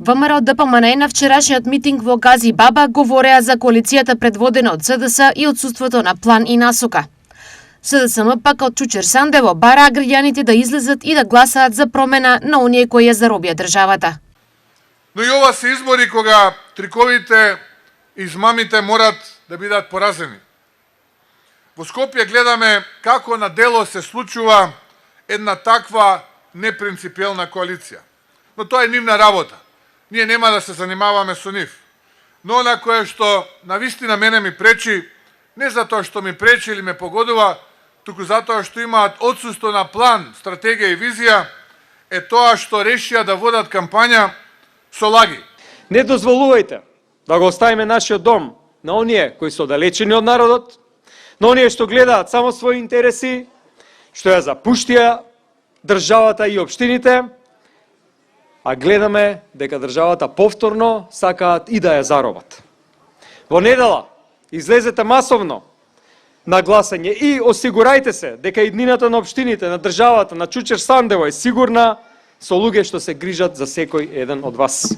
ВМРО ДПМН на вчерашниот митинг во Гази Баба говореа за коалицијата предводена од СДС и отсуството на план и насока. СДСМ пак од Чучер Сандево бараа граѓаните да излезат и да гласаат за промена на оние кои ја заробија државата. Но и ова се избори кога триковите и измамите морат да бидат поразени. Во Скопје гледаме како на дело се случува една таква непринципиелна коалиција. Но тоа е нивна работа. Ние нема да се занимаваме со нив. Но она кое што навистина мене ми пречи, не затоа што ми пречи или ме погодува, туку затоа што имаат отсуство на план, стратегија и визија, е тоа што решија да водат кампања со лаги. Не дозволувајте да го оставиме нашиот дом на оние кои се оддалечени од народот, на оние што гледаат само своји интереси, што ја запуштија државата и општините, а гледаме дека државата повторно сакаат и да ја заробат. Во недела излезете масовно на гласање и осигурајте се дека иднината на општините, на државата, на Чучер Сандево е сигурна со луѓе што се грижат за секој еден од вас.